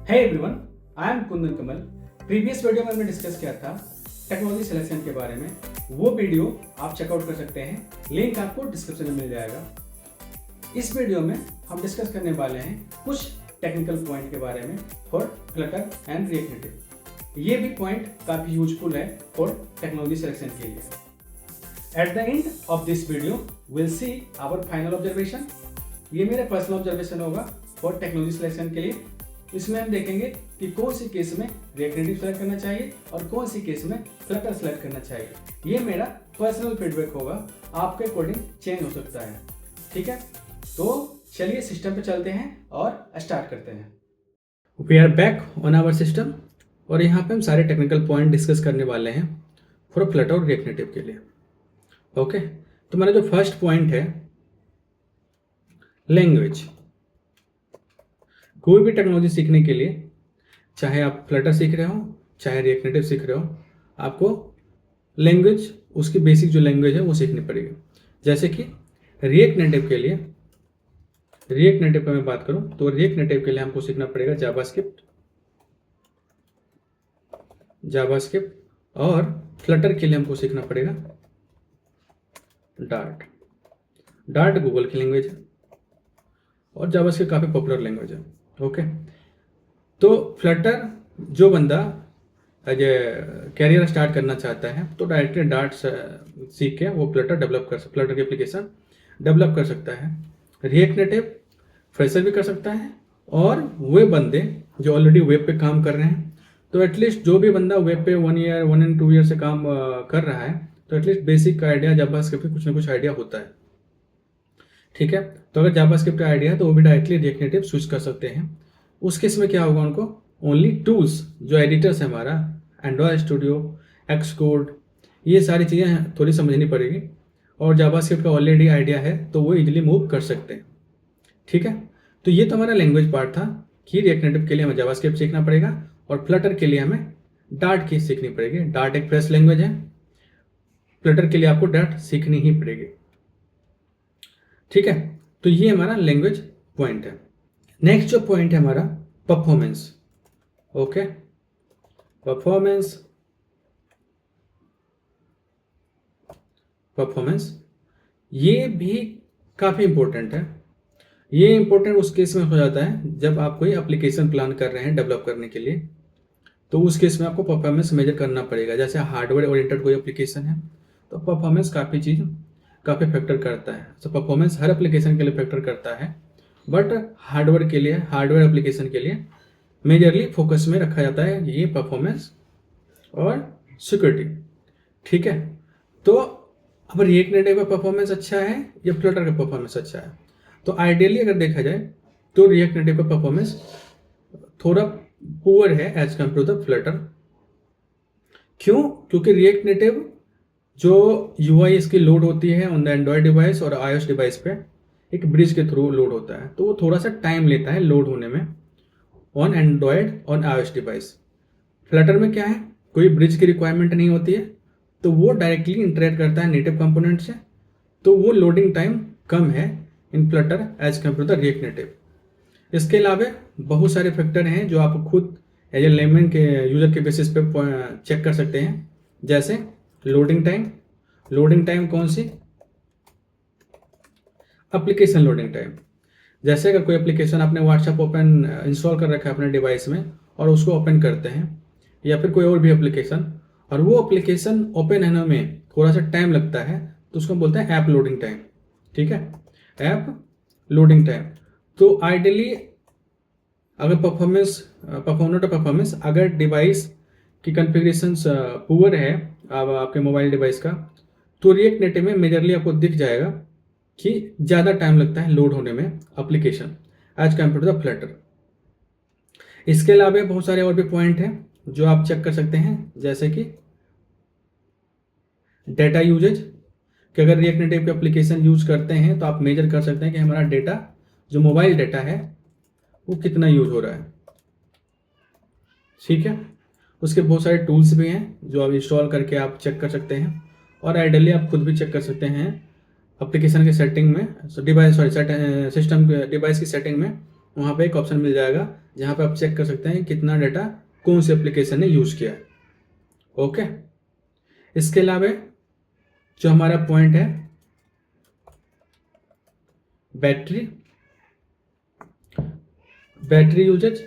Hey everyone, I am Kundan Kamal. Previous video में हमने discuss किया था टेक्नोलॉजी सिलेक्शन के बारे में। वो वीडियो आप चेकआउट कर सकते हैं, लिंक आपको डिस्क्रिप्शन में मिल जाएगा। इस वीडियो में हम डिस्कस करने वाले हैं कुछ टेक्निकल पॉइंट के बारे में for Flutter and react native. ये भी पॉइंट काफ़ी यूजफुल है फॉर टेक्नोलॉजी सिलेक्शन के लिए। At the end of this video will see our final observation. ये मेरा पर्सनल ऑब्जर्वेशन होगा फॉर टेक्नोलॉजी सिलेक्शन के लिए। इसमें हम देखेंगे कि कौन सी केस में रिएक्ट नेटिव सेलेक्ट करना चाहिए और कौन सी केस में फ्लटर सेलेक्ट करना चाहिए। ये मेरा पर्सनल फीडबैक होगा, आपके अकॉर्डिंग चेंज हो सकता है। ठीक है, तो चलिए सिस्टम पे चलते हैं और स्टार्ट करते हैं। We are back on our system और यहाँ पे हम सारे टेक्निकल पॉइंट डिस्कस करने वाले हैं फॉर फ्लटर और रिएक्ट नेटिव के लिए। ओके, तो मेरा जो फर्स्ट पॉइंट है लैंग्वेज। कोई भी टेक्नोलॉजी सीखने के लिए, चाहे आप फ्लटर सीख रहे हो चाहे रिएक्ट नेटिव सीख रहे हो, आपको लैंग्वेज, उसकी बेसिक जो लैंग्वेज है वो सीखनी पड़ेगी। जैसे कि रिएक्ट नेटिव के लिए, रिएक्ट नेटिव पर मैं बात करूं तो रिएक्ट नेटिव के लिए हमको सीखना पड़ेगा जावास्क्रिप्ट और फ्लटर के लिए हमको सीखना पड़ेगा डार्ट गूगल की लैंग्वेज है और जावास्क्रिप्ट काफ़ी पॉपुलर लैंग्वेज है। ओके, तो फ्लटर जो बंदा कैरियर स्टार्ट करना चाहता है तो डायरेक्टली डार्ट सीख के वो फ्लटर की एप्लीकेशन डेवलप कर सकता है। रिएक्ट नेटिव फ्रेशर भी कर सकता है और वे बंदे जो ऑलरेडी वेब पे काम कर रहे हैं, तो एटलीस्ट जो भी बंदा वेब पे 1 एंड 2 ईयर से काम कर रहा है तो एटलीस्ट बेसिक का आइडिया जावास्क्रिप्ट पे कुछ ना कुछ आइडिया होता है। ठीक है, तो अगर जावास्क्रिप्ट का आइडिया है तो वो भी डायरेक्टली रिएक्ट नेटिव स्विच कर सकते हैं। उस केस में क्या होगा, उनको ओनली टूल्स जो एडिटर्स है हमारा एंड्रॉयड स्टूडियो, एक्सकोड, ये सारी चीज़ें थोड़ी समझनी पड़ेगी और जावास्क्रिप्ट का ऑलरेडी आइडिया है तो वो इजीली मूव कर सकते हैं। ठीक है, तो ये तो हमारा लैंग्वेज पार्ट था कि रिएक्ट नेटिव के लिए हमें जावास्क्रिप्ट सीखना पड़ेगा और फ्लटर के लिए हमें डार्ट की सीखनी पड़ेगी। डार्ट एक फ्रेश लैंग्वेज है, फ्लटर के लिए आपको डार्ट सीखनी ही पड़ेगी। ठीक है, तो ये हमारा लैंग्वेज पॉइंट है। नेक्स्ट जो पॉइंट है हमारा परफॉर्मेंस। ओके, परफॉर्मेंस ये भी काफ़ी इंपॉर्टेंट है। ये इंपॉर्टेंट उस केस में हो जाता है जब आप कोई एप्लीकेशन प्लान कर रहे हैं डेवलप करने के लिए, तो उस केस में आपको परफॉर्मेंस मेजर करना पड़ेगा। जैसे हार्डवेयर ओरिएंटेड कोई एप्लीकेशन है तो परफॉर्मेंस काफ़ी फैक्टर करता है। तो परफॉर्मेंस हर एप्लीकेशन के लिए फैक्टर करता है, बट हार्डवेयर एप्लीकेशन के लिए मेजरली फोकस में रखा जाता है ये परफॉर्मेंस और सिक्योरिटी। ठीक है, तो अब रिएक्ट नेटिव का परफॉर्मेंस अच्छा है या फ्लटर का परफॉर्मेंस अच्छा है, तो आइडियली अगर देखा जाए तो रिएक्ट नेटिव का परफॉर्मेंस थोड़ा पुअर है as compared to the Flutter. क्यों? क्योंकि रिएक्ट नेटिव जो UI इसकी लोड होती है ऑन द एंड्रॉयड डिवाइस और iOS डिवाइस पे एक ब्रिज के थ्रू लोड होता है, तो वो थोड़ा सा टाइम लेता है लोड होने में ऑन एंड्रॉयड और iOS डिवाइस। फ्लटर में क्या है, कोई ब्रिज की रिक्वायरमेंट नहीं होती है, तो वो डायरेक्टली इंटरेक्ट करता है नेटिव कंपोनेंट से, तो वो लोडिंग टाइम कम है in Flutter as compared to React Native. इसके अलावा बहुत सारे फैक्टर हैं जो आप खुद एज ए लेमन के यूजर के बेसिस पे चेक कर सकते हैं। जैसे लोडिंग टाइम कौन सी, एप्लीकेशन लोडिंग टाइम। जैसे अगर कोई एप्लीकेशन आपने व्हाट्सएप ओपन इंस्टॉल कर रखा है अपने डिवाइस में और उसको ओपन करते हैं, या फिर कोई और भी एप्लीकेशन, और वो एप्लीकेशन ओपन होने में थोड़ा सा टाइम लगता है तो उसको बोलते हैं ऐप लोडिंग टाइम। ठीक है, ऐप लोडिंग टाइम। तो आइडियली अगर परफॉर्मेंस अगर डिवाइस की कॉन्फ़िगरेशन पुअर है अब आपके मोबाइल डिवाइस का, तो रिएक्ट नेटिव में मेजरली आपको दिख जाएगा कि ज़्यादा टाइम लगता है लोड होने में application as compared to the Flutter. इसके अलावा बहुत सारे और भी पॉइंट हैं जो आप चेक कर सकते हैं, जैसे कि डेटा यूजेज, कि अगर रिएक्ट नेटिव की एप्लीकेशन यूज करते हैं तो आप मेजर कर सकते हैं कि हमारा डेटा जो मोबाइल डेटा है वो कितना यूज हो रहा है। ठीक है, उसके बहुत सारे टूल्स भी हैं जो आप इंस्टॉल करके आप चेक कर सकते हैं, और आइडियली आप खुद भी चेक कर सकते हैं एप्लीकेशन के डिवाइस की सेटिंग में। वहाँ पे एक ऑप्शन मिल जाएगा जहाँ पे आप चेक कर सकते हैं कितना डाटा कौन सी एप्लीकेशन ने यूज़ किया है। ओके, इसके अलावा जो हमारा पॉइंट है बैटरी यूजेज।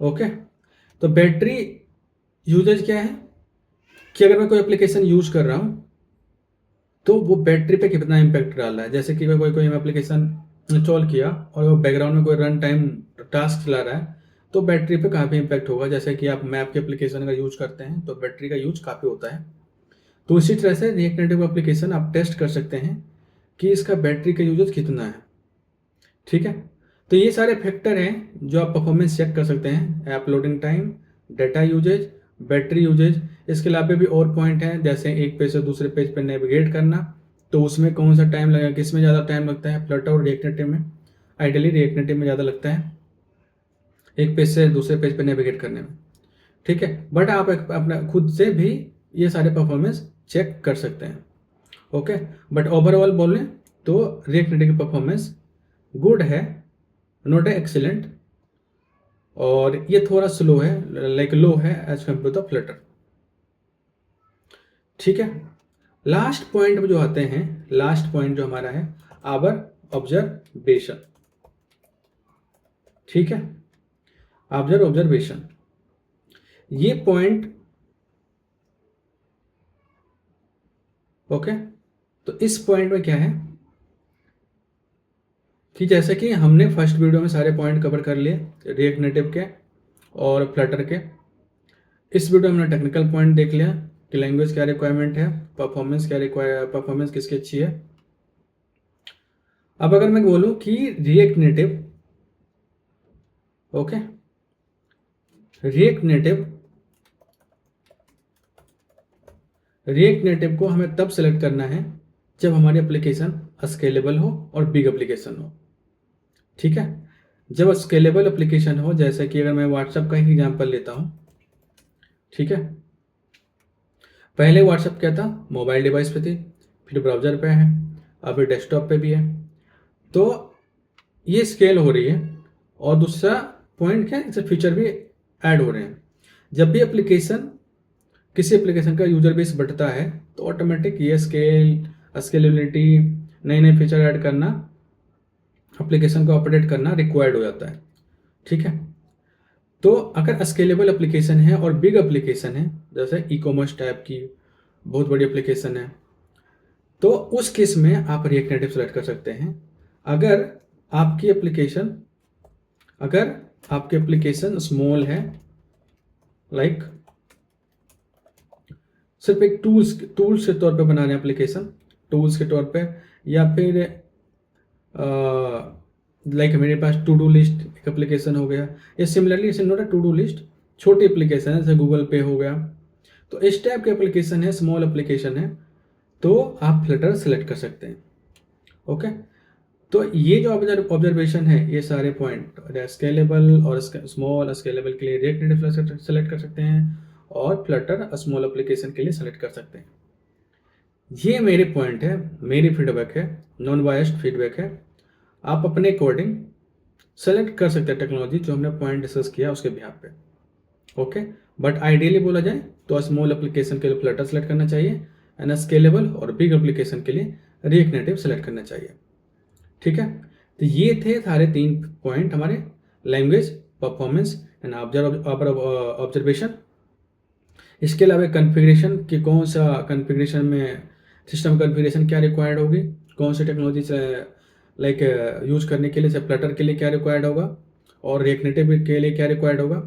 ओके, तो बैटरी यूजेज क्या है कि अगर मैं कोई एप्लीकेशन यूज कर रहा हूं तो वो बैटरी पे कितना इम्पैक्ट डाल रहा है। जैसे कि मैं कोई एप्लीकेशन इंस्टॉल किया और वो बैकग्राउंड में कोई रन टाइम टास्क चला रहा है तो बैटरी पे काफ़ी इम्पैक्ट होगा। जैसे कि आप मैप के एप्लीकेशन का यूज करते हैं तो बैटरी का यूज काफ़ी होता है। तो इसी तरह से रिएक्ट नेटिव एप्लीकेशन आप टेस्ट कर सकते हैं कि इसका बैटरी का यूजेज कितना है। ठीक है, तो ये सारे फैक्टर हैं जो आप परफॉर्मेंस चेक कर सकते हैं, app loading time, data usage, battery usage. इसके अलावा भी और पॉइंट हैं, जैसे एक पेज से दूसरे पेज पर नेविगेट करना, तो उसमें कौन सा टाइम लगेगा, किस में ज़्यादा टाइम लगता है, फ्लटर और रिएक्ट नेटिव में। आइडियली रिएक्ट नेटिव में ज़्यादा लगता है एक पेज से दूसरे पेज पर नेविगेट करने में। ठीक है, बट आप अपना खुद से भी ये सारे परफॉर्मेंस चेक कर सकते हैं। ओके, बट ओवरऑल बोलें तो रिएक्ट नेटिव की परफॉर्मेंस गुड है, नॉट एक्सीलेंट, और ये थोड़ा स्लो है, लाइक लो है एज कम्पेयर टू फ्लटर। ठीक है, लास्ट पॉइंट जो आते हैं, लास्ट पॉइंट जो हमारा है आवर ऑब्जर्वेशन। ठीक है, ऑब्जर्वेशन, ये पॉइंट। ओके, तो इस पॉइंट में क्या है कि जैसे कि हमने फर्स्ट वीडियो में सारे पॉइंट कवर कर लिए रिएक्ट नेटिव के और फ्लटर के। इस वीडियो में हमने टेक्निकल पॉइंट देख लिया कि लैंग्वेज क्या रिक्वायरमेंट है, परफॉर्मेंस किसकी अच्छी है। अब अगर मैं बोलूं कि react native, okay, react native को हमें तब सेलेक्ट करना है जब हमारी एप्लीकेशन स्केलेबल हो और बिग एप्लीकेशन हो। ठीक है, जब स्केलेबल एप्लीकेशन हो, जैसे कि अगर मैं व्हाट्सएप का ही एग्जांपल लेता हूं। ठीक है, पहले व्हाट्सएप क्या था, मोबाइल डिवाइस पे थी, फिर ब्राउज़र पे है, अभी डेस्कटॉप पे भी है, तो ये स्केल हो रही है। और दूसरा पॉइंट क्या है, इससे फीचर भी ऐड हो रहे हैं। जब भी किसी एप्लीकेशन का यूजर बेस बढ़ता है तो ऑटोमेटिक ये स्केलेबिलिटी, नए नए फीचर ऐड करना, एप्लीकेशन को अपडेट करना रिक्वायर्ड हो जाता है। ठीक है, तो अगर स्केलेबल एप्लीकेशन है और बिग एप्लीकेशन है, जैसे ई कॉमर्स टाइप की बहुत बड़ी एप्लीकेशन है, तो उस केस में आप रिएक्ट नेटिव सेलेक्ट कर सकते हैं। अगर आपकी एप्लीकेशन स्मॉल है, लाइक सिर्फ एक टूल्स के तौर पे बना रहे हैं एप्लीकेशन, टूल्स के तौर पे, या फिर लाइक मेरे पास टू डू लिस्ट एक एप्लीकेशन हो गया, या सिमिलरली इसे नोट टू डू लिस्ट छोटी एप्लीकेशन है, जैसे गूगल पे हो गया, तो इस टाइप के एप्लीकेशन है, स्मॉल एप्लीकेशन है, तो आप फ्लटर सेलेक्ट कर सकते हैं। ओके, तो ये जो ऑब्जर्वेशन है, ये सारे पॉइंट स्केलेबल और स्मॉल, स्केलेबल के लिए रिएक्ट नेटिव सेलेक्ट कर सकते हैं और फ्लटर स्मॉल एप्लीकेशन के लिए सेलेक्ट कर सकते हैं। ये मेरे पॉइंट है, मेरी फीडबैक है, नॉन बायस्ड फीडबैक है। आप अपने अकॉर्डिंग सेलेक्ट कर सकते हैं टेक्नोलॉजी जो हमने पॉइंट डिस्कस किया उसके बिहाफ पे। ओके, बट आइडियली बोला जाए तो स्मॉल एप्लीकेशन के लिए फ्लटर सेलेक्ट करना चाहिए एंड स्केलेबल और बिग एप्लीकेशन के लिए रिएक्ट नेटिव सेलेक्ट करना चाहिए। ठीक है, तो ये थे सारे 3 पॉइंट हमारे, लैंग्वेज, परफॉर्मेंस एंड ऑब्जर्वेशन। इसके अलावा कॉन्फ़िगरेशन कि कौन सा कॉन्फ़िगरेशन में सिस्टम कॉन्फ़िगरेशन क्या रिक्वायर्ड होगी, कौन सी टेक्नोलॉजी से लाइक यूज़ करने के लिए, जैसे फ्लटर के लिए क्या रिक्वायर्ड होगा और रिएक्ट नेटिव के लिए क्या रिक्वायर्ड होगा।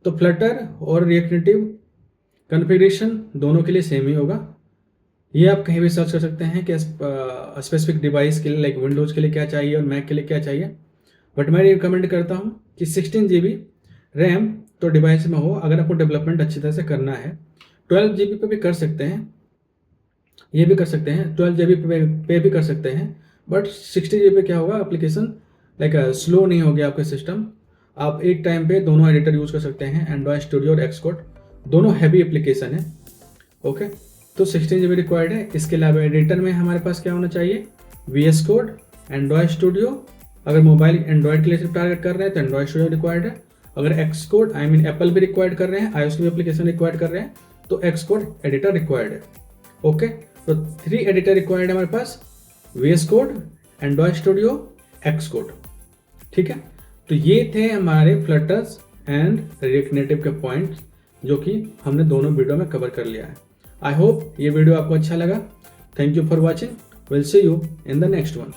तो फ्लटर और रिएक्ट नेटिव कॉन्फ़िगरेशन दोनों के लिए सेम ही होगा। ये आप कहीं भी सर्च कर सकते हैं कि स्पेसिफिक डिवाइस के लिए, लाइक विंडोज़ के लिए क्या चाहिए और मैक के लिए क्या चाहिए। बट मैं रिकमेंड करता हूँ कि 16 GB रैम तो डिवाइस में हो, अगर आपको डेवलपमेंट अच्छी तरह से करना है। 12 GB पे भी कर सकते हैं, ये भी कर सकते हैं, 12 GB पे भी कर सकते हैं, बट 60 GB क्या होगा, एप्लीकेशन लाइक स्लो नहीं हो गया आपका सिस्टम। आप एक टाइम पे दोनों एडिटर यूज़ कर सकते हैं, एंड्रॉयड स्टूडियो और एक्सकोड, दोनों हैवी एप्लीकेशन है। ओके, तो 16 GB रिक्वायर्ड है। इसके अलावा एडिटर में हमारे पास क्या होना चाहिए, VS कोड, एंड्रॉयड स्टूडियो, अगर मोबाइल एंड्रॉयड के लिए सिर्फ टारगेट कर रहे हैं तो एंड्रॉयड स्टूडियो रिक्वायर्ड है। अगर एक्स कोड एप्पल भी रिक्वायर्ड कर रहे हैं, iOS की भी एप्लीकेशन रिक्वायर्ड कर रहे हैं तो एक्स कोड एडिटर रिक्वायर्ड है। ओके, तो 3 एडिटर रिक्वायर्ड है हमारे पास, VS code, Android studio, x code. ठीक है, तो ये थे हमारे फ्लटर्स एंड रिएक्ट नेटिव के पॉइंट्स जो कि हमने दोनों वीडियो में कवर कर लिया है। आई होप ये वीडियो आपको अच्छा लगा। Thank you for watching. Will see you in the next one.